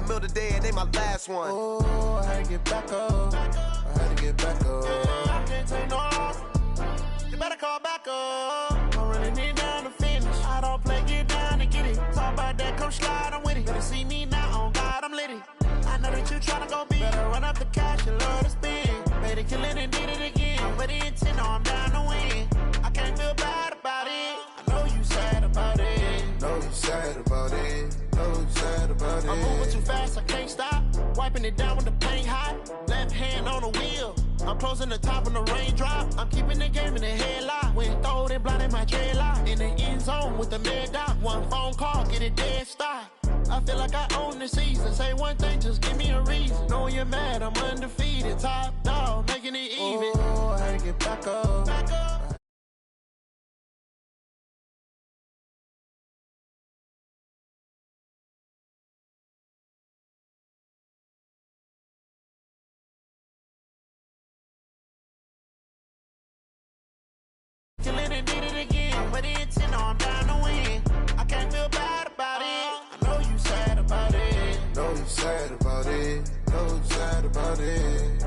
meal today and they my last one. Oh, I had to get back up. I had to get back up. I can't take no off. You better call back up. I'm running it down to finish. I don't play, get down to get it. Talk about that, come slide, I'm with it. Better see me now, on God, I'm lit it. I know that you tryna go big. Better run up the cash and love to spend. Made it, kill it, and did it again. But the intent, no, I'm down to win. I can't feel bad about it. I know you sad about it. Know you sad about it. Know you sad about it. I'm moving too fast, I can't stop. Wiping it down with the paint hot. Left hand on the wheel. I'm closing the top when the raindrop. I'm keeping the game in the headlock. When throwed and blinded my dreadlock. In the end zone with the mad dot. One phone call, get it dead stop. I feel like I own the season. Say one thing, just give me a reason. Knowing you're mad, I'm undefeated. Top dog, making it even. Oh, I had to get back up. Back up. Kill it and did it again. But the intent, no, I'm down to win. I can't feel bad about it. I know you sad about it. Know you sad about it. Know you sad about it.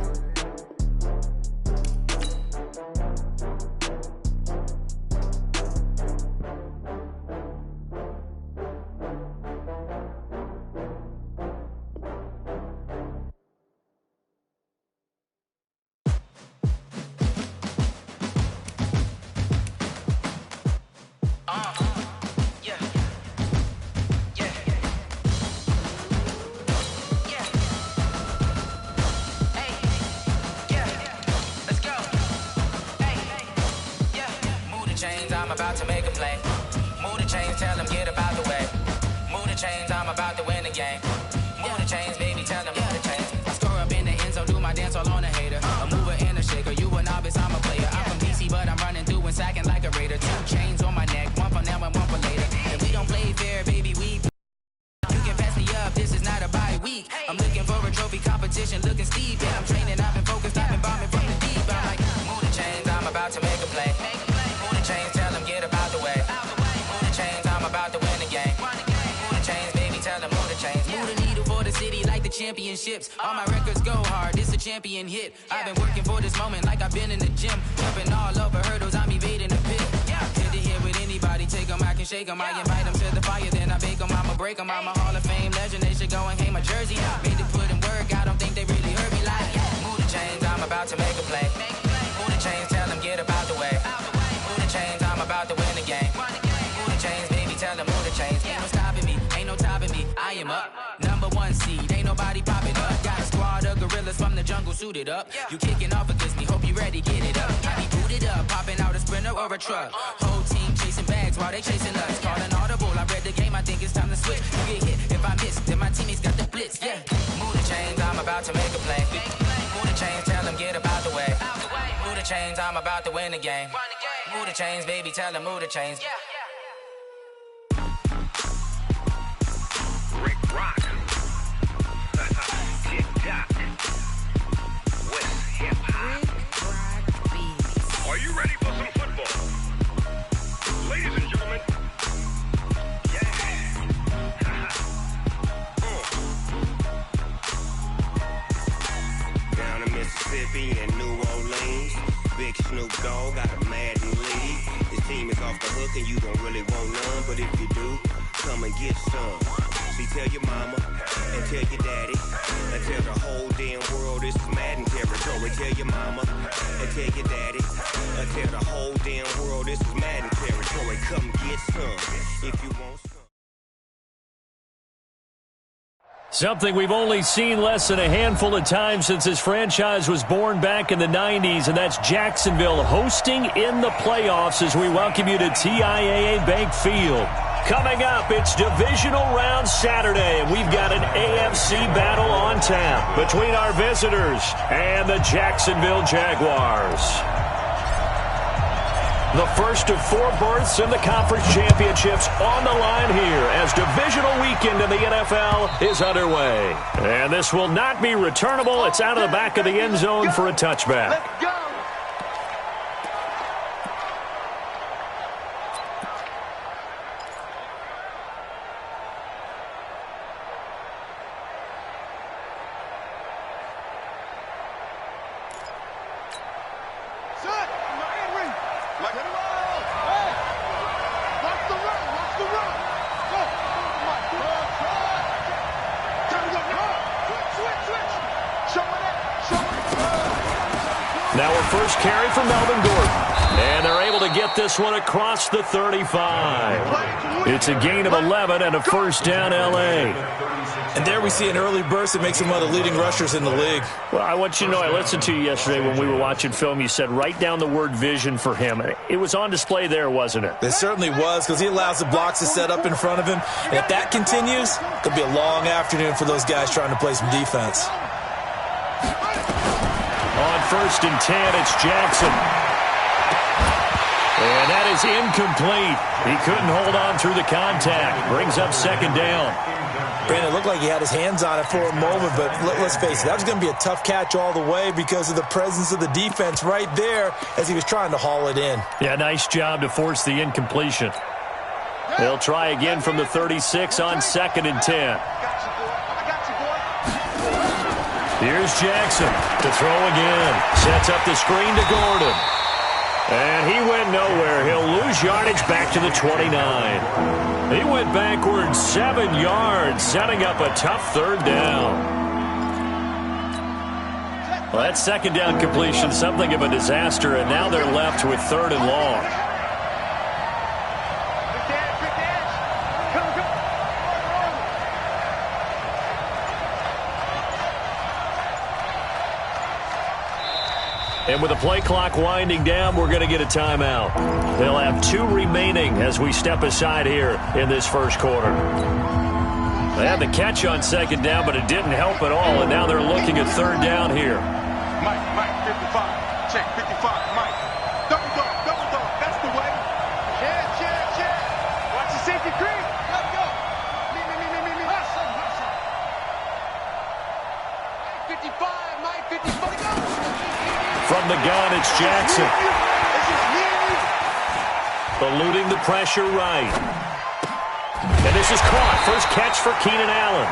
I'm about to make a play. Move the chains, tell them get about the way. Move the chains, I'm about to win the game. Move the chains, baby, tell them move the chains. I score up in the end zone, do my dance all on a hater. A mover and a shaker, you a novice, I'm a player. I'm from DC, but I'm running through and sacking like a raider. 2 chains on my neck, one for now and one for later. And we don't play fair, baby, we. You can pass me up, this is not a bye week. I'm looking for a trophy competition, looking steep. And I'm training, I've been focused, I've been bombing from the deep. I'm like, move the chains, I'm about to make a play. Move the chains, tell them get about the way. Move the chains, I'm about to win the game. Move the chains, baby, tell them move the chains. Move the needle for the city like the championships. All my records go hard, this a champion hit. I've been working for this moment like I've been in the gym. Jumping all over hurdles, I'm evading the pit. Hit to hit with anybody, take them, I can shake them. I invite them to the fire, then I bake them, I'ma break them. I'm a Hall of Fame legend, they should go and hang my jersey. Made to put in work, I don't think they really heard me like. Move the chains, I'm about to make a play. Move the chains, tell them get about the way. Move the chains, I'm about to win the game. Move the chains, baby, tell them move the chains. Ain't no stopping me, ain't no topping me, I am up. Number 1 seed, ain't nobody popping up. Got a squad of gorillas from the jungle suited up. You kicking off against me, hope you ready, get it up. I be booted up, popping out a Sprinter or a truck. Whole team chasing bags while they chasing us. Calling audible, I read the game, I think it's time to switch. You get hit, if I miss, then my teammates got the blitz, yeah. Move the chains, I'm about to make a play. Move the chains, tell them get about the way. Move the chains, I'm about to win the game. Move the chains, baby, tell them move the chains. Rick Rock. TikTok. West Hip Hop. Are you ready for some football? Ladies and gentlemen. Yeah. Down in Mississippi and New Orleans, Big Snoop Dogg got a Madden league. His team is off the hook and you don't really want none, but if you do, come and get some. See, tell your mama and tell your daddy and tell the whole damn world this is Madden territory. Tell your mama and tell your daddy and tell the whole damn world this is Madden territory. Come get some if you want some. Something we've only seen less than a handful of times since this franchise was born back in the 90s, and that's Jacksonville hosting in the playoffs as we welcome you to TIAA Bank Field. Coming up, it's divisional round Saturday, and we've got an AFC battle on tap between our visitors and the Jacksonville Jaguars. The first of 4 berths in the conference championships on the line here as divisional weekend in the NFL is underway. And this will not be returnable. It's out of the back of the end zone for a touchback. Let's go. Now our first carry for Melvin Gordon. And they're able to get this one across the 35. It's a gain of 11 and a first down, L.A. And there we see an early burst that makes him one of the leading rushers in the league. Well, I want you to know, I listened to you yesterday when we were watching film. You said write down the word vision for him. It was on display there, wasn't it? It certainly was, because he allows the blocks to set up in front of him. And if that continues, it'll be a long afternoon for those guys trying to play some defense. On 1st and 10, it's Jackson. And that is incomplete. He couldn't hold on through the contact. Brings up 2nd down. Brandon, it looked like he had his hands on it for a moment, but let's face it, that was going to be a tough catch all the way because of the presence of the defense right there as he was trying to haul it in. Yeah, nice job to force the incompletion. They'll try again from the 36 on 2nd and 10. Here's Jackson to throw again. Sets up the screen to Gordon. And he went nowhere. He'll lose yardage back to the 29. He went backwards 7 yards, setting up a tough 3rd down. Well, that 2nd down completion, something of a disaster, and now they're left with 3rd and long. And with the play clock winding down, we're going to get a timeout. They'll have 2 remaining as we step aside here in this first quarter. They had the catch on 2nd down, but it didn't help at all, and now they're looking at 3rd down here. Mike, 55. Check, 55. Mike. Double dog. That's the way. Check. Watch the safety creep. Let's go. Me. Hustle. 55, Mike, 55. Go. From the gun, it's Jackson. Eluding the pressure right. And this is caught. First catch for Keenan Allen.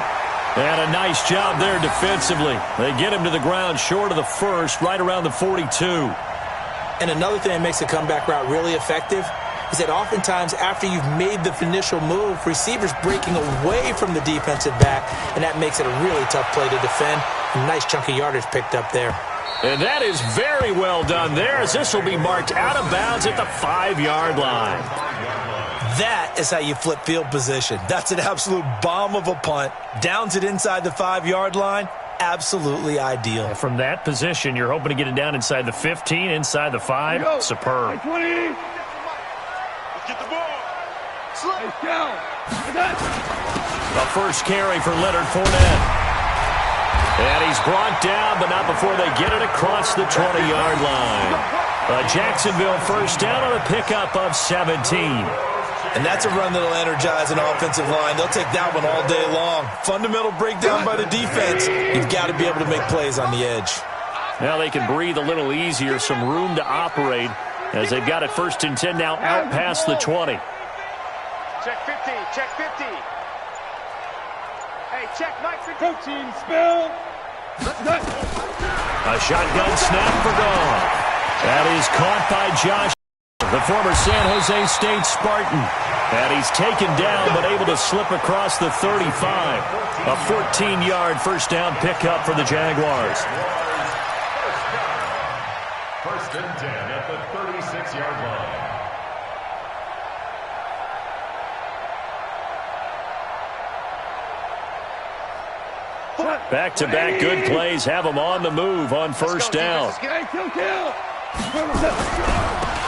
And a nice job there defensively. They get him to the ground short of the first, right around the 42. And another thing that makes the comeback route really effective is that oftentimes after you've made the initial move, receivers breaking away from the defensive back, and that makes it a really tough play to defend. A nice chunk of yardage picked up there. And that is very well done there, as this will be marked out of bounds at the 5-yard line. That is how you flip field position. That's an absolute bomb of a punt. Downs it inside the 5-yard line. Absolutely ideal. And from that position, you're hoping to get it down inside the 15, inside the 5. Superb. 20. Let's get the ball. Let's go. The first carry for Leonard Fournette. And he's brought down, but not before they get it across the 20-yard line. Jacksonville first down on a pickup of 17. And that's a run that'll energize an offensive line. They'll take that one all day long. Fundamental breakdown by the defense. You've got to be able to make plays on the edge. Now they can breathe a little easier, some room to operate as they've got it 1st and 10 now out past the 20. Check 50. Hey, check Mike 15. Spill. A shotgun snap for Gone. That is caught by Josh, the former San Jose State Spartan. And he's taken down but able to slip across the 35. A 14-yard first down pickup for the Jaguars. 1st and 10 at the 36-yard line. Back-to-back good plays have them on the move on first down. Kill.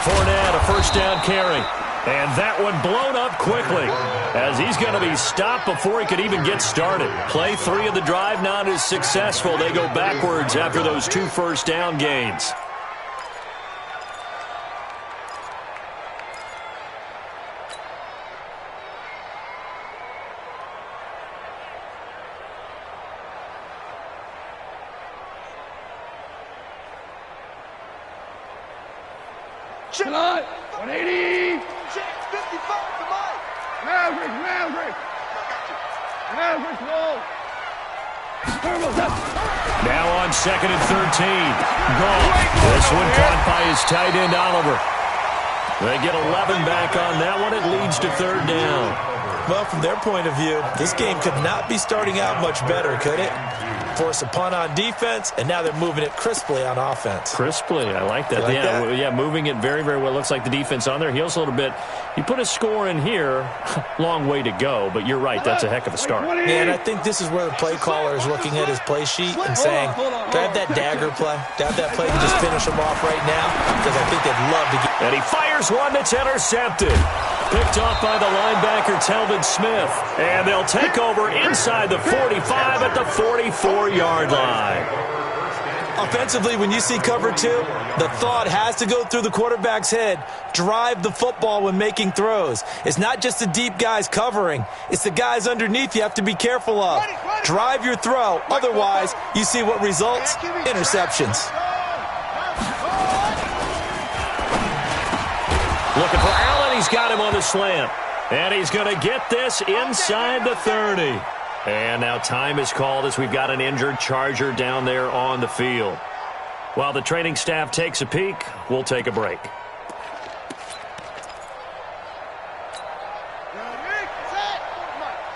Fournette, a first down carry. And that one blown up quickly as he's going to be stopped before he could even get started. Play 3 of the drive not as successful. They go backwards after those 2 first down gains. Check 180. Check 55 to Mike. Maverick. Roll. Now on 2nd and 13. Gone. This one caught by his tight end, Oliver. They get 11 back on that one. It leads to 3rd down. Well, from their point of view, this game could not be starting out much better, could it? Force a punt on defense, and now they're moving it crisply on offense. Crisply, I like that. That? Moving it very, very well. Looks like the defense on their heels a little bit. You put a score in here, long way to go, but you're right, that's a heck of a start. Yeah, and I think this is where the play caller is looking at his play sheet and saying, do I have that dagger play? Do I have that play to just finish them off right now? Because I think they'd love to get... And he fires one that's intercepted. Picked off by the linebacker, Telvin Smith. And they'll take over inside the 45 at the 44-yard line. Offensively, when you see cover two, the thought has to go through the quarterback's head. Drive the football when making throws. It's not just the deep guys covering. It's the guys underneath you have to be careful of. Drive your throw. Otherwise, you see what results? Interceptions. Looking for Allen. He's got him on the slant. And he's going to get this inside the 30. And now time is called as we've got an injured Charger down there on the field. While the training staff takes a peek, we'll take a break.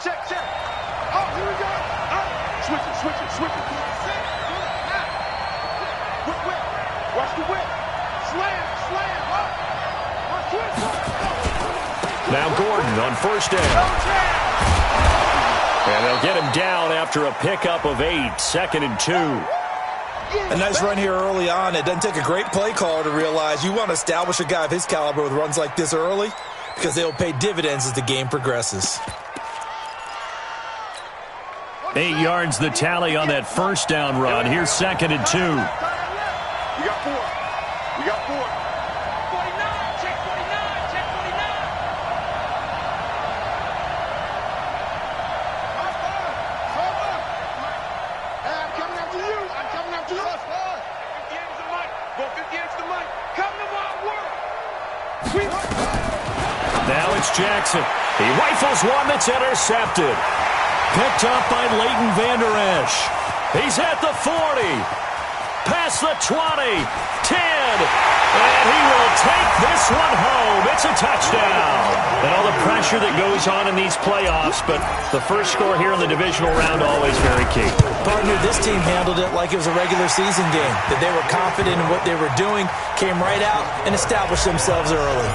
Check. Oh, here we go. Switch it. Whip. Watch the whip. Slam. Now Gordon on first down. And they'll get him down after a pickup of 8, 2nd and 2. A nice run here early on. It doesn't take a great play caller to realize you want to establish a guy of his caliber with runs like this early because they'll pay dividends as the game progresses. 8 yards the tally on that first down run. Here's 2nd and 2. We got 4. 49. Check 49. Check 49. Hey, I'm coming after you. Go 50 into the mic. Come to my world. Now it's Jackson. He rifles one that's intercepted. Picked up by Leighton Vander Esch. He's at the 40. Past the 20. 10. And he will take this one home. It's a touchdown. And all the pressure that goes on in these playoffs, but the first score here in the divisional round always very key. Partner, this team handled it like it was a regular season game. That they were confident in what they were doing, came right out, and established themselves early.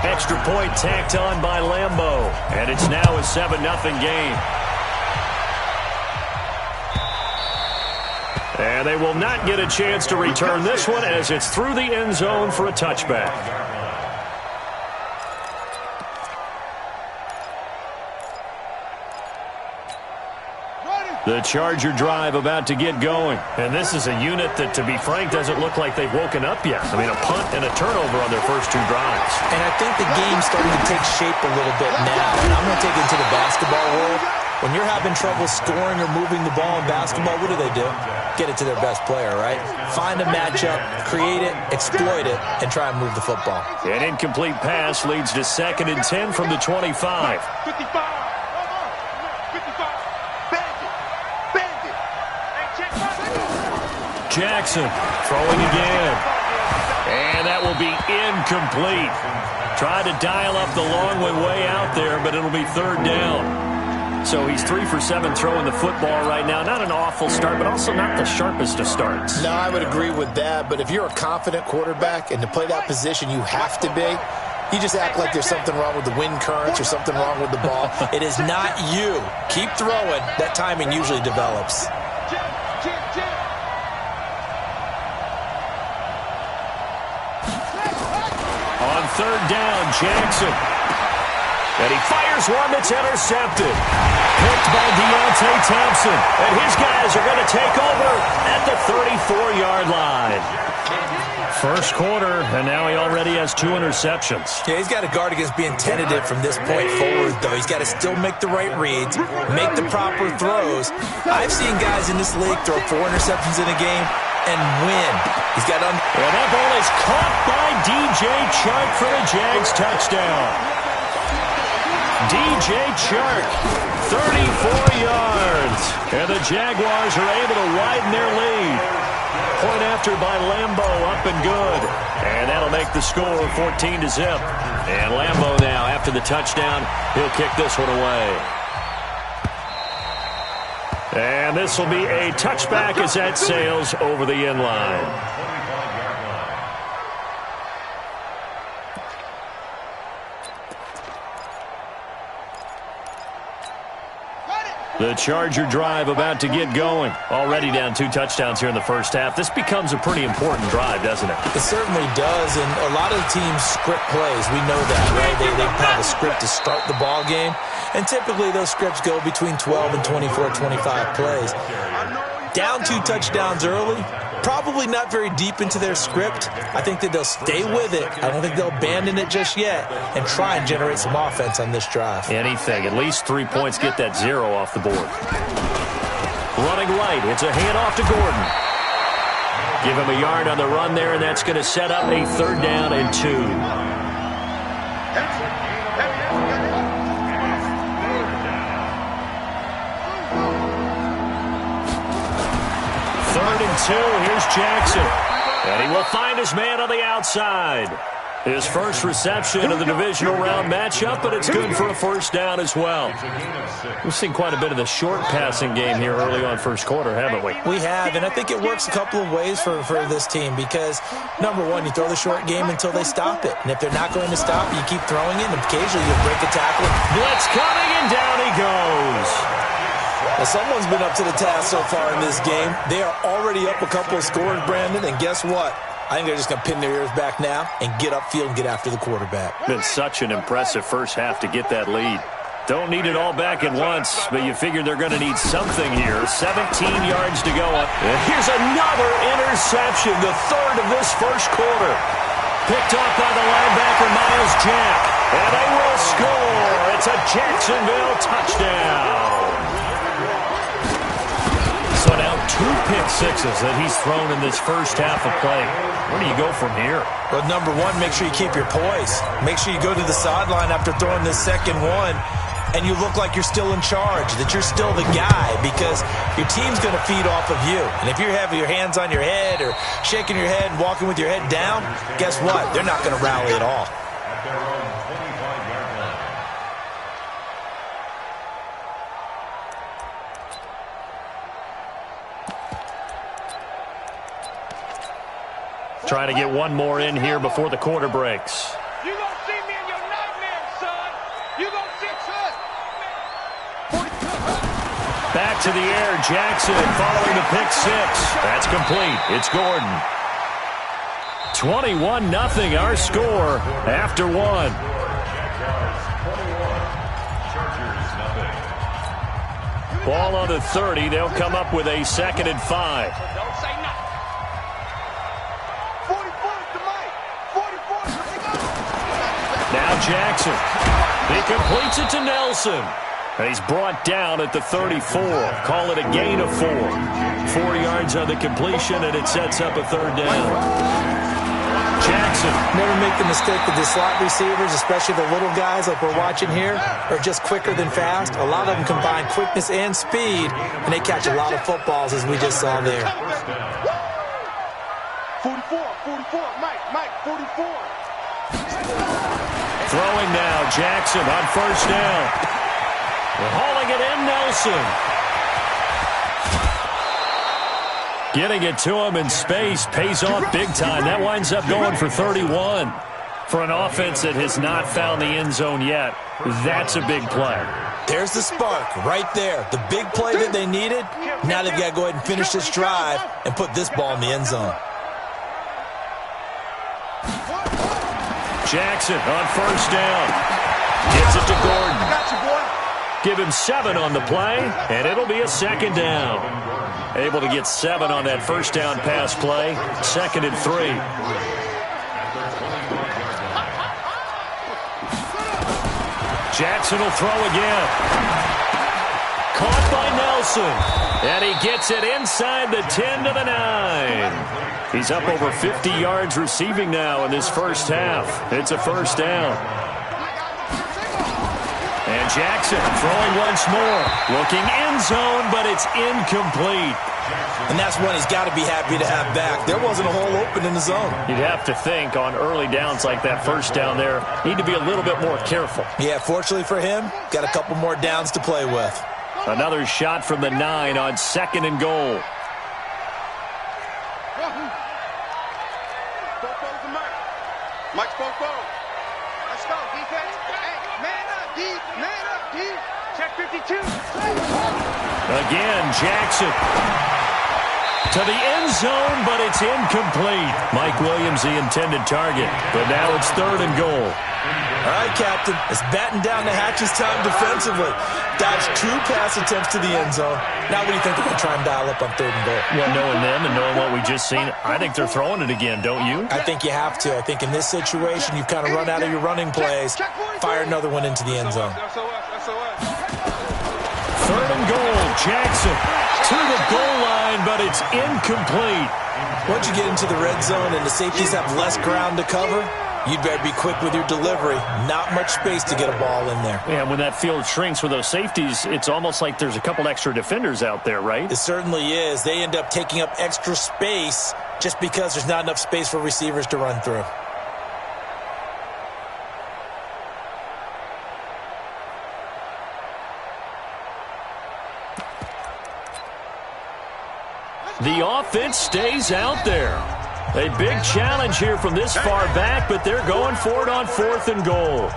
Extra point tacked on by Lambeau. And it's now a 7-0 game. And they will not get a chance to return this one as it's through the end zone for a touchback. The Charger drive about to get going. And this is a unit that, to be frank, doesn't look like they've woken up yet. I mean, a punt and a turnover on their first 2 drives. And I think the game's starting to take shape a little bit now. And I'm going to take it into the basketball world. When you're having trouble scoring or moving the ball in basketball, what do? Get it to their best player, right? Find a matchup, create it, exploit it, and try and move the football. An incomplete pass leads to 2nd and 10 from the 25. 55. Jackson throwing again. And that will be incomplete. Tried to dial up the long one way out there, but it'll be 3rd down. So he's 3 for 7 throwing the football right now. Not an awful start, but also not the sharpest of starts. No, I would agree with that. But if you're a confident quarterback and to play that position you have to be, you just act like there's something wrong with the wind currents or something wrong with the ball. It is not you. Keep throwing. That timing usually develops. On 3rd down, Jackson. And he fires one that's intercepted. Picked by Deontay Thompson. And his guys are going to take over at the 34-yard line. First quarter, and now he already has 2 interceptions. Yeah, he's got to guard against being tentative from this point forward, though. He's got to still make the right reads, make the proper throws. I've seen guys in this league throw 4 interceptions in a game and win. He's got on. And that ball is caught by DJ Chark for a Jags touchdown. DJ Chark, 34 yards. And the Jaguars are able to widen their lead. Point after by Lambo, up and good. And that'll make the score 14-0. And Lambo now, after the touchdown, he'll kick this one away. And this will be a touchback as that sails over the end line. The Charger drive about to get going. Already down 2 touchdowns here in the first half. This becomes a pretty important drive, doesn't it? It certainly does, and a lot of teams script plays. We know that, right? They have a script to start the ball game, and typically those scripts go between 12 and 24, 25 plays. Down 2 touchdowns early, probably not very deep into their script. I think that they'll stay with it. I don't think they'll abandon it just yet and try and generate some offense on this drive. Anything. At least 3 points. Get that 0 off the board. Running right. It's a handoff to Gordon. Give him a yard on the run there, and that's going to set up a 3rd down and 2. Third and 2, here's Jackson. And he will find his man on the outside. His first reception of the divisional round matchup, but it's good for a 1st down as well. We've seen quite a bit of the short passing game here early on first quarter, haven't we? We have, and I think it works a couple of ways for this team because, number one, you throw the short game until they stop it. And if they're not going to stop, you keep throwing it, and occasionally you'll break a tackle. Blitz coming, and down he goes. Well, someone's been up to the task so far in this game. They are already up a couple of scores, Brandon, and guess what? I think they're just going to pin their ears back now and get upfield and get after the quarterback. Been such an impressive first half to get that lead. Don't need it all back at once, but you figure they're going to need something here. 17 yards to go. And here's another interception, the 3rd of this first quarter. Picked off by the linebacker, Miles Jack. And they will score. It's a Jacksonville touchdown. So now 2 pick-sixes that he's thrown in this first half of play. Where do you go from here? Well, number one, make sure you keep your poise. Make sure you go to the sideline after throwing this second one, and you look like you're still in charge, that you're still the guy, because your team's going to feed off of you. And if you're having your hands on your head or shaking your head and walking with your head down, guess what? They're not going to rally at all. Trying to get one more in here before the quarter breaks. You gonna see me in your nightmares, son. You gonna see son. Back to the air, Jackson following the pick 6. That's complete. It's Gordon. 21-0 our score after 1. Ball on the 30. They'll come up with a 2nd and 5. Now Jackson. He completes it to Nelson. And he's brought down at the 34. Call it a gain of 4. 4 yards on the completion, and it sets up a 3rd down. Jackson. Never make the mistake that the slot receivers, especially the little guys like we're watching here, are just quicker than fast. A lot of them combine quickness and speed, and they catch a lot of footballs, as we just saw there. 44, Mike, 44. Throwing now, Jackson on 1st down. Hauling it in, Nelson. Getting it to him in space pays off big time. That winds up going for 31. For an offense that has not found the end zone yet, that's a big play. There's the spark right there. The big play that they needed. Now they've got to go ahead and finish this drive and put this ball in the end zone. Jackson on 1st down. Gets it to Gordon. Give him 7 on the play, and it'll be a 2nd down. Able to get 7 on that 1st down pass play. 2nd and 3. Jackson will throw again. Caught by Nelson. And he gets it inside the 10 to the 9. He's up over 50 yards receiving now in this first half. It's a 1st down. And Jackson throwing once more. Looking end zone, but it's incomplete. And that's one he's got to be happy to have back. There wasn't a hole open in the zone. You'd have to think on early downs like that first down there, need to be a little bit more careful. Yeah, fortunately for him, got a couple more downs to play with. Another shot from the 9 on 2nd and goal. Mike's Popo. Let's go, defense. Hey, man up, D. Man up, D. Check 52. Again, Jackson. To the end zone, but it's incomplete. Mike Williams, the intended target. But now it's 3rd and goal. All right, Captain. It's batten down the hatches time defensively. Dodged 2 pass attempts to the end zone. Now what do you think they're going to try and dial up on 3rd and goal? Well, knowing them and knowing what we just seen, I think they're throwing it again, don't you? I think you have to. I think in this situation, you've kind of run out of your running plays. Fire another one into the end zone. 3rd and goal. Jackson to the goal line, but it's incomplete. Once you get into the red zone and the safeties have less ground to cover, you'd better be quick with your delivery. Not much space to get a ball in there. Yeah, when that field shrinks with those safeties, it's almost like there's a couple extra defenders out there, right? It certainly is. They end up taking up extra space just because there's not enough space for receivers to run through. The offense stays out there. A big challenge here from this far back, but they're going for it on 4th and goal.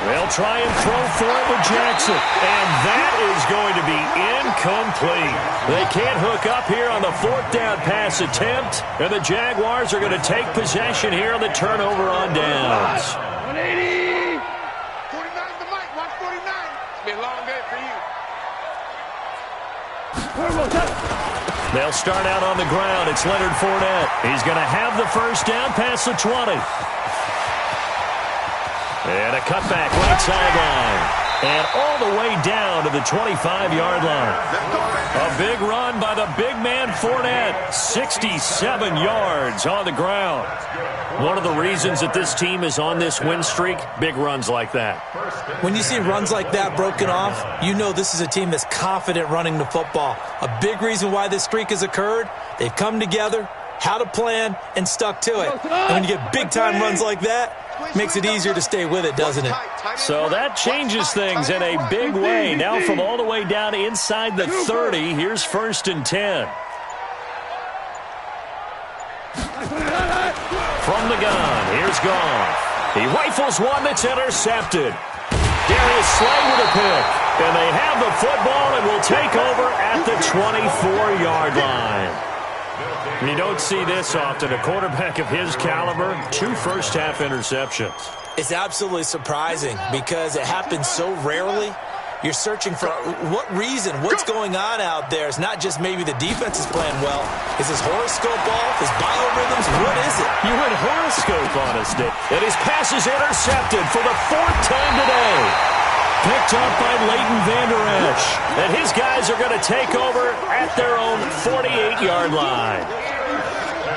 They'll try and throw for it with Jackson. And that is going to be incomplete. They can't hook up here on the 4th down pass attempt. And the Jaguars are going to take possession here on the turnover on downs. 180. 49 to Mike. Watch 49. It's been a long day for you. They'll start out on the ground. It's Leonard Fournette. He's going to have the first down past the 20. And a cutback right sideline. And all the way down to the 25-yard line. A big run by the big man Fournette. 67 yards on the ground. One of the reasons that this team is on this win streak, big runs like that. When you see runs like that broken off, you know this is a team that's confident running the football. A big reason why this streak has occurred, they've come together, had a plan, and stuck to it. And when you get big-time runs like that, makes it easier to stay with it, doesn't it? So that changes things in a big way. Now from all the way down inside the 30, here's 1st and 10. From the gun, here's Goff. He rifles one that's intercepted. Darius Slay with a pick. And they have the football and will take over at the 24-yard line. You don't see this often. A quarterback of his caliber, 2 first-half interceptions. It's absolutely surprising because it happens so rarely. You're searching for what reason, what's going on out there. It's not just maybe the defense is playing well. Is his horoscope off? His biorhythms? What is it? You went horoscope on us, Dick. And his pass is intercepted for the 4th time today. Picked up by Leighton Vander Esch. And his guys are going to take over at their own 48-yard line.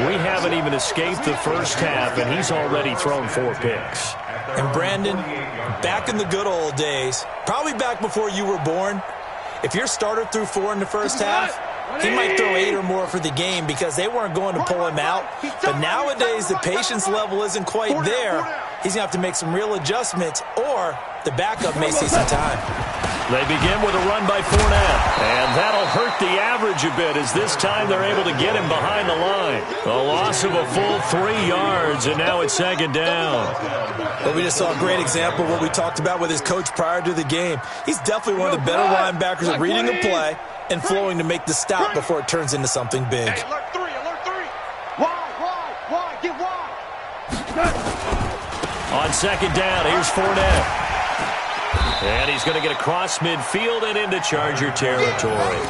We haven't even escaped the first half, and he's already thrown 4 picks. And Brandon, back in the good old days, probably back before you were born, if your starter threw 4 in the first half, he might throw 8 or more for the game because they weren't going to pull him out. But nowadays, the patience level isn't quite there. He's going to have to make some real adjustments, or the backup may see some time. They begin with a run by Fournette, and that'll hurt the average a bit as this time they're able to get him behind the line. A loss of a full 3 yards, and now it's 2nd down. Well, we just saw a great example of what we talked about with his coach prior to the game. He's definitely one of the better linebackers at reading the play and flowing to make the stop before it turns into something big. Hey, alert 3, alert 3. Wide, get wide. On 2nd down, here's Fournette. And he's going to get across midfield and into Charger territory.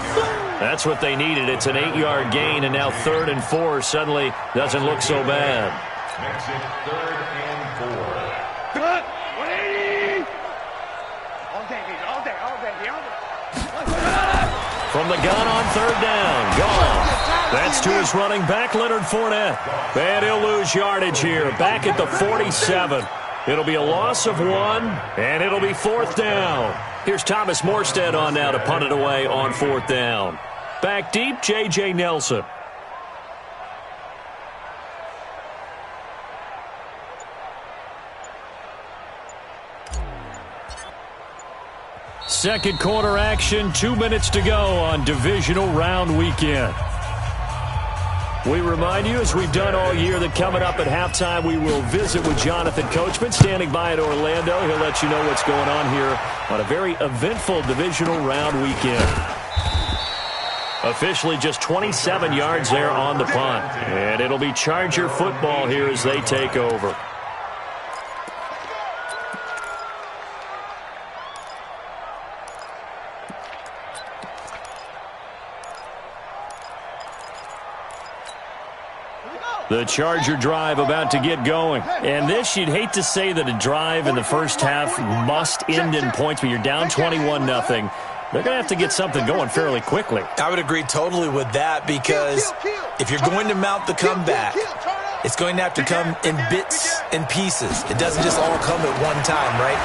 That's what they needed. It's an 8-yard gain, and now 3rd and 4 suddenly doesn't look so bad. Makes it 3rd and 4. Good. 180. All day, baby. All day. From the gun on 3rd down. Gone. That's to his running back, Leonard Fournette. And he'll lose yardage here. Back at the 47. It'll be a loss of 1, and it'll be 4th down. Here's Thomas Morstead on now to punt it away on 4th down. Back deep, J.J. Nelson. Second quarter action, 2 minutes to go on divisional round weekend. We remind you, as we've done all year, that coming up at halftime, we will visit with Jonathan Coachman, standing by in Orlando. He'll let you know what's going on here on a very eventful divisional round weekend. Officially just 27 yards there on the punt. And it'll be Charger football here as they take over. The Charger drive about to get going. And this, you'd hate to say that a drive in the first half must end in points, but you're down 21-0. They're going to have to get something going fairly quickly. I would agree totally with that, because if you're going to mount the comeback, it's going to have to come in bits and pieces. It doesn't just all come at one time, right?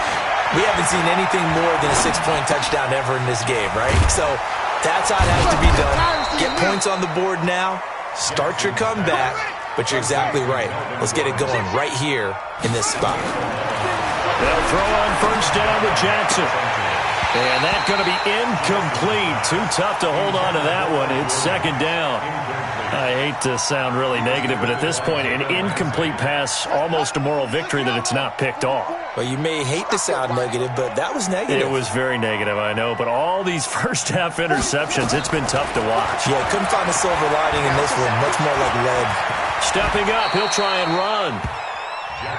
We haven't seen anything more than a 6-point touchdown ever in this game, right? So that's how it has to be done. Get points on the board now. Start your comeback. But you're exactly right. Let's get it going right here in this spot. They'll throw on 1st down with Jackson. And that's going to be incomplete. Too tough to hold on to that one. It's 2nd down. I hate to sound really negative, but at this point, an incomplete pass, almost a moral victory that it's not picked off. Well, you may hate to sound negative, but that was negative. It was very negative, I know. But all these first-half interceptions, it's been tough to watch. Yeah, couldn't find a silver lining in this one. Much more like lead. Stepping up, he'll try and run.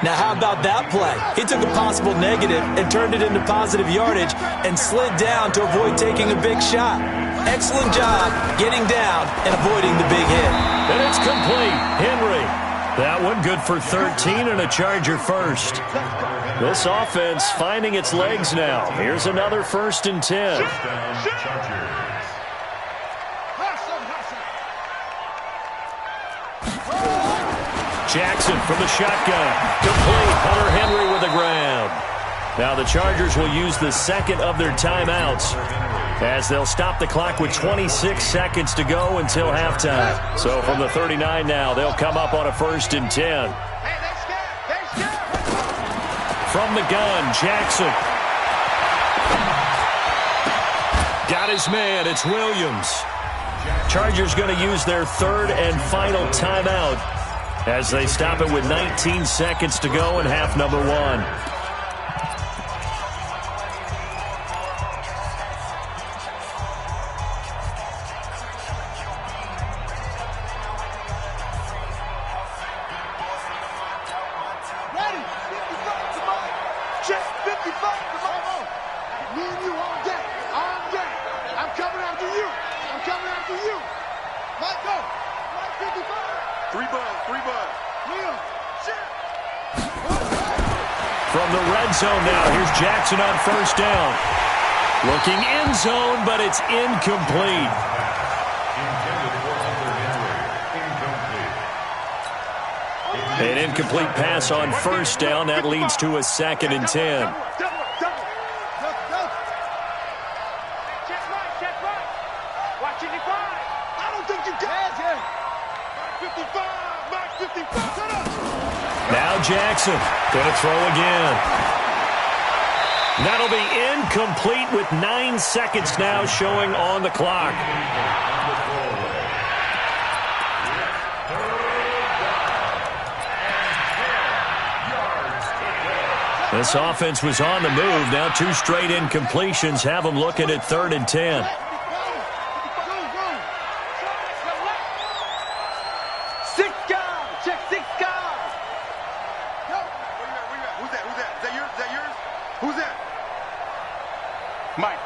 Now, how about that play? He took a possible negative and turned it into positive yardage and slid down to avoid taking a big shot. Excellent job getting down and avoiding the big hit. And it's complete. Henry. That one good for 13 and a Charger first. This offense finding its legs now. Here's another 1st and 10. Jackson from the shotgun. Complete. Hunter Henry with the grab. Now the Chargers will use the 2nd of their timeouts as they'll stop the clock with 26 seconds to go until halftime. So from the 39 now, they'll come up on a 1st and 10. From the gun, Jackson. Got his man. It's Williams. Chargers going to use their 3rd and final timeout as they stop it with 19 seconds to go in half number 1. Ready? 55, come on. Check 55, come on. Me and you all day. All day. I'm coming after you. I'm coming after you. Mike, go. Mike 55. 3 buzz. Leo, check. From the red zone now, here's Jackson on 1st down. Looking end zone, but it's incomplete. An incomplete pass on 1st down. That leads to a 2nd and 10. Check right. Watch it, 55. I don't think you can. Mike 55. Mike 55. Shut up. Now Jackson going to throw again. That'll be incomplete with 9 seconds now showing on the clock. This offense was on the move. Now 2 straight incompletions have them looking at 3rd and 10.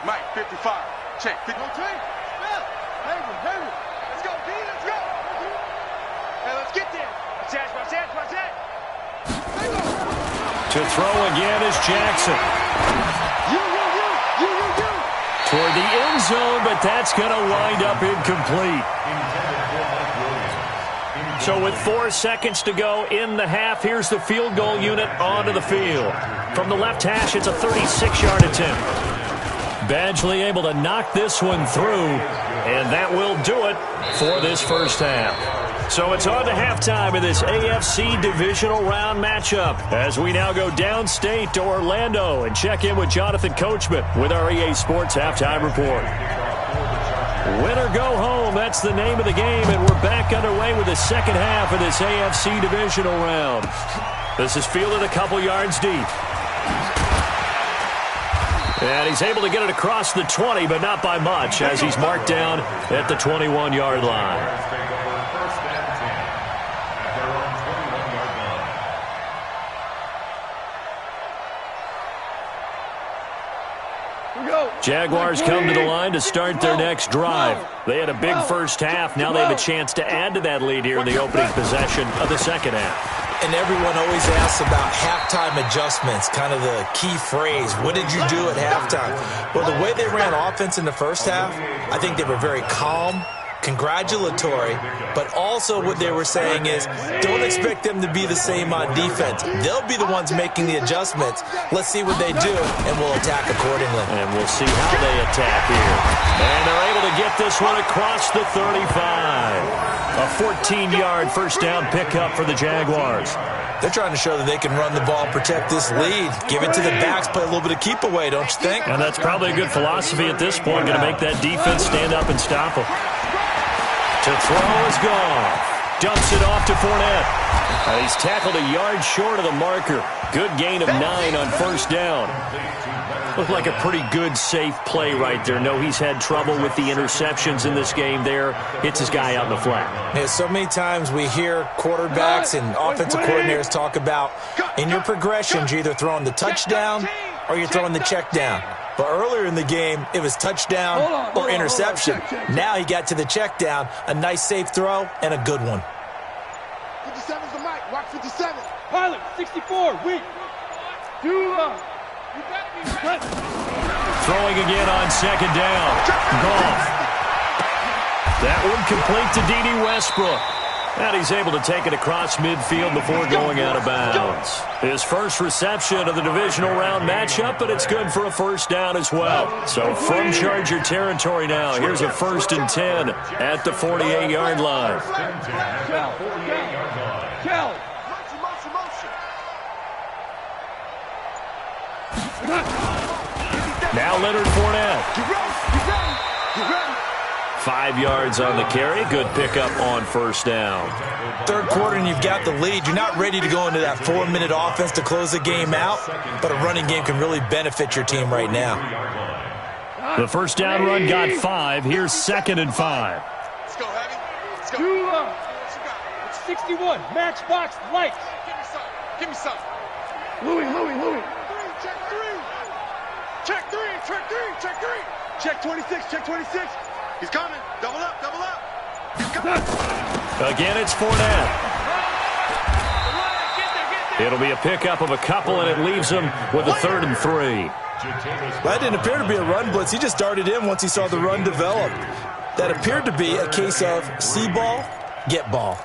Mike, 55. Check. 55. To throw again is Jackson. Toward the end zone, but that's going to wind up incomplete. So with 4 seconds to go in the half, here's the field goal unit onto the field. From the left hash, it's a 36-yard attempt. Badgley able to knock this one through, and that will do it for this first half. So it's on to halftime of this AFC divisional round matchup as we now go downstate to Orlando and check in with Jonathan Coachman with our EA Sports Halftime Report. Win or go home, that's the name of the game, and we're back underway with the second half of this AFC divisional round. This is fielded a couple yards deep. And he's able to get it across the 20, but not by much, as he's marked down at the 21-yard line. Jaguars come to the line to start their next drive. They had a big first half. Now they have a chance to add to that lead here in the opening possession of the second half. And everyone always asks about halftime adjustments, kind of the key phrase. What did you do at halftime? Well, the way they ran offense in the first half, I think they were very calm, congratulatory, but also what they were saying is don't expect them to be the same on defense. They'll be the ones making the adjustments. Let's see what they do, and we'll attack accordingly. And we'll see how they attack here. And they're able to get this one across the 35. A 14-yard first down pickup for the Jaguars. They're trying to show that they can run the ball, protect this lead, give it to the backs, play a little bit of keep away, don't you think? And that's probably a good philosophy at this point, going to make that defense stand up and stop them. To throw is gone. Dumps it off to Fournette. He's tackled a yard short of the marker. Good gain of 9 on first down. Looked like a pretty good, safe play right there. No, he's had trouble with the interceptions in this game there. Hits his guy out in the flat. Yeah, so many times we hear quarterbacks and offensive coordinators talk about in your progressions, you're either throwing the touchdown or you're throwing the check down. But earlier in the game, it was touchdown or interception. Now he got to the check down, a nice safe throw, and a good one. 57's the mic. Watch 57. Pilot, 64, weak. Too long. You better be ready. Throwing again on second down. Goff. That one complete to D.D. Westbrook. And he's able to take it across midfield before going out of bounds. His first reception of the divisional round matchup, but it's good for a first down as well. So from Charger territory now, here's a 1st and 10 at the 48-yard line. Now Leonard Fournette. 5 yards on the carry. Good pickup on first down. Third quarter and you've got the lead. You're not ready to go into that 4-minute offense to close the game out, but a running game can really benefit your team right now. The first down run got 5. Here's 2nd and 5. Let's go, Heavy. Let's go. Too long. 61, matchbox, lights. Give me some. Give me some. Louis. Check 3. Check 3. Check 3. Check 3. Check 26. Check 26. He's coming. Double up. Double up. Again, it's Fournette. It'll be a pickup of a couple, and it leaves him with a 3rd and 3. That didn't appear to be a run blitz. He just darted in once he saw the run develop. That appeared to be a case of see ball, get ball.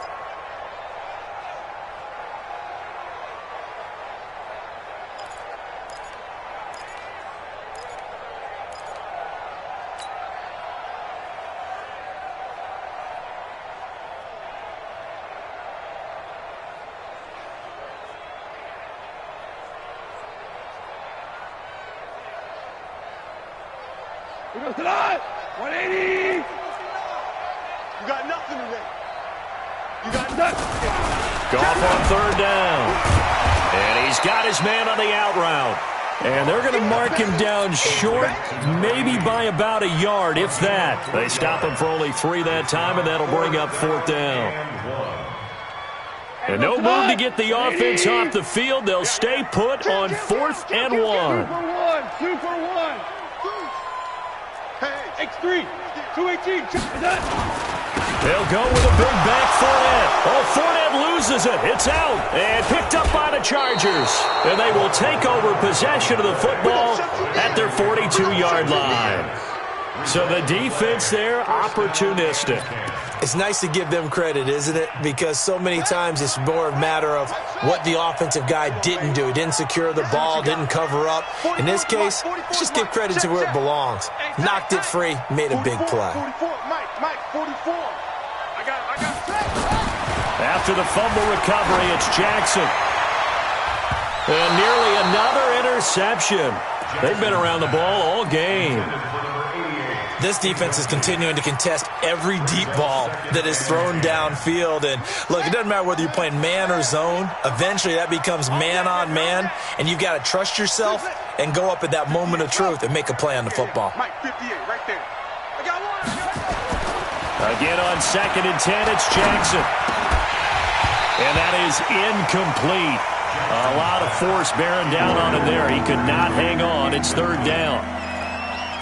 We go tonight. 180. You got nothing today. You got nothing. Goff on 3rd down. And he's got his man on the out route. And they're going to mark him down short, maybe by about a yard, if that. They stop him for only 3 that time, and that'll bring up 4th down. And no move to get the offense off the field. They'll stay put on 4th and 1. 2 for 1. X3, 218, They'll go with a big back Fournette. Oh, Fournette loses it. It's out. And picked up by the Chargers, and they will take over possession of the football at their 42-yard line. So the defense there, opportunistic. It's nice to give them credit, isn't it? Because so many times it's more a matter of what the offensive guy didn't do. He didn't secure the ball, didn't cover up. In this case, let's just give credit to where it belongs. Knocked it free, made a big play. Mike, 44. After the fumble recovery, it's Jackson. And nearly another interception. They've been around the ball all game. This defense is continuing to contest every deep ball that is thrown downfield. And, look, it doesn't matter whether you're playing man or zone. Eventually that becomes man on man, and you've got to trust yourself and go up at that moment of truth and make a play on the football. Mike, 58, right there. I got one. Again on 2nd and 10, it's Jackson. And that is incomplete. A lot of force bearing down on him there. He could not hang on. It's 3rd down.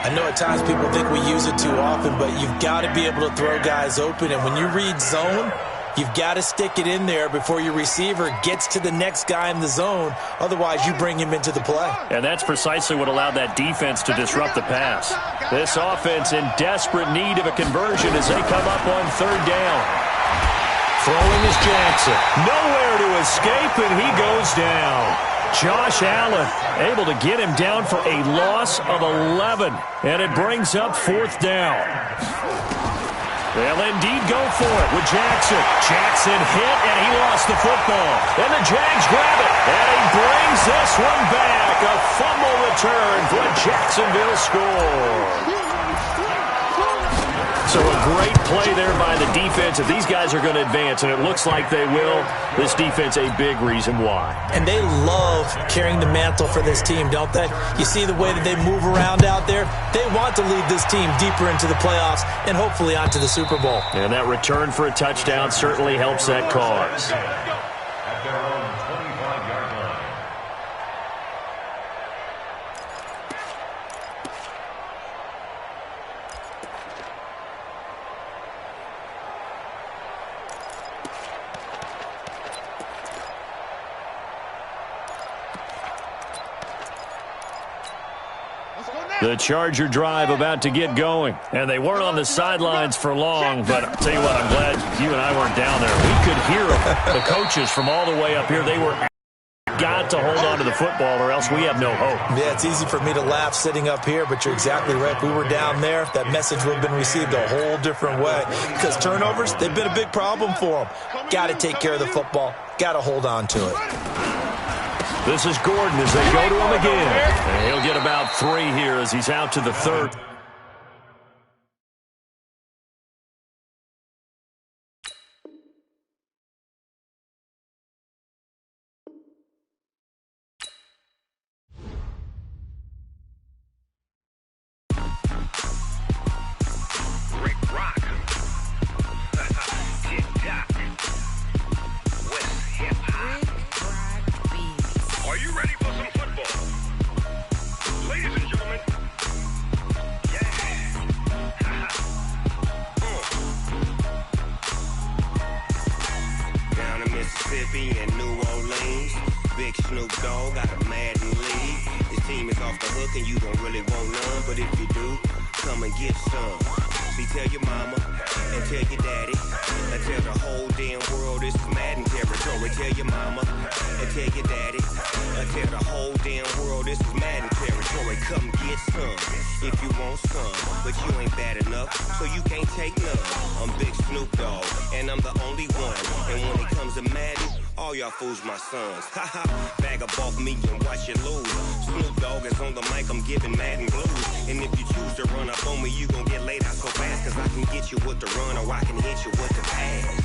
I know at times people think we use it too often, but you've got to be able to throw guys open. And when you read zone, you've got to stick it in there before your receiver gets to the next guy in the zone. Otherwise, you bring him into the play. And that's precisely what allowed that defense to disrupt the pass. This offense in desperate need of a conversion as they come up on 3rd down. Throwing is Jackson. Nowhere to escape, and he goes down. Josh Allen able to get him down for a loss of 11, and it brings up 4th down. They'll indeed go for it with Jackson. Jackson hit, and he lost the football. And the Jags grab it, and he brings this one back. A fumble return for a Jacksonville score. So a great play there by the defense. If these guys are going to advance, and it looks like they will, this defense a big reason why. And they love carrying the mantle for this team, don't they? You see the way that they move around out there? They want to lead this team deeper into the playoffs and hopefully onto the Super Bowl. And that return for a touchdown certainly helps that cause. At their own 25-yard line. The Charger drive about to get going. And they weren't on the sidelines for long, but I'll tell you what, I'm glad you and I weren't down there. We could hear the coaches from all the way up here. They were got to hold on to the football or else we have no hope. Yeah, it's easy for me to laugh sitting up here, but you're exactly right. If we were down there, that message would have been received a whole different way. Because turnovers, they've been a big problem for them. Got to take care of the football. Got to hold on to it. This is Gordon as they go to him again. And he'll get about 3 here as he's out to the 3rd. My sons, bag up off me and watch you lose. Snoop Dogg is on the mic, I'm giving Madden blues. And if you choose to run up on me, you gon' get laid out so fast. Cause I can get you with the run or I can hit you with the pass.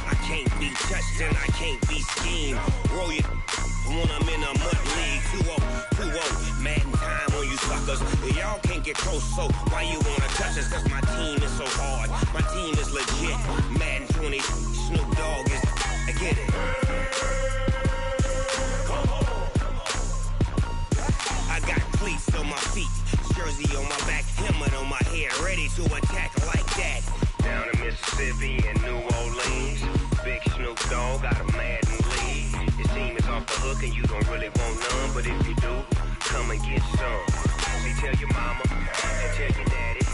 I can't be touched and I can't be schemed. Roll you when I'm in a mud league. 2-0, Madden time on you suckers. Y'all can't get close, so why you wanna touch us? Cause my team is so hard. My team is legit. Madden 20, Snoop Dogg is. I get it. I got cleats on my feet, jersey on my back, helmet on my head, ready to attack like that. Down in Mississippi. Mississippi and New Orleans. Big Snoop Dogg got a Madden lead. His team is off the hook and you don't really want none, but if you do, come and get some. See, tell your mama and tell your daddy.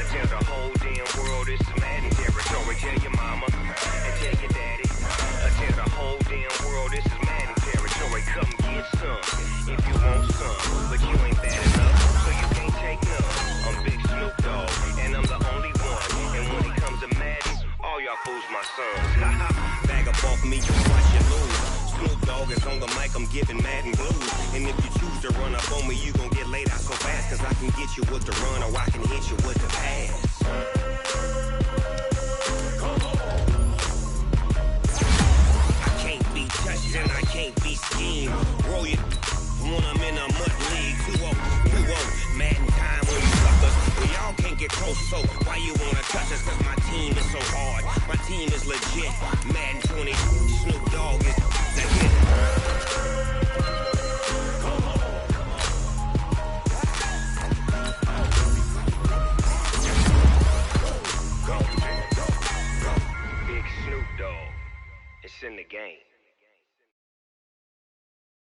And tell the whole damn world this is Madden territory. Tell your mama and tell your daddy. And tell the whole damn world this is Madden territory. Come get some if you want some, but you ain't bad enough, so you can't take none. I'm Big Snoop Dogg, and I'm the only one. And when it comes to Madden, all y'all fools my sons. Bag up off me, you watch you lose. Snoop Dogg is on the mic, I'm giving Madden blues. And if you choose to run up on me, you gon' get laid out so fast. Cause I can get you with the run, or I can hit you with the pass. I can't be touched and I can't be schemed. Roll you when I'm in a mud league. 2-0, Madden time when you suckers. Well, y'all can't get close, so why you wanna touch us? Cause my team is so hard, my team is legit. Madden 20, Snoop Dogg is the hit. Big Snoop Dogg, it's in the game.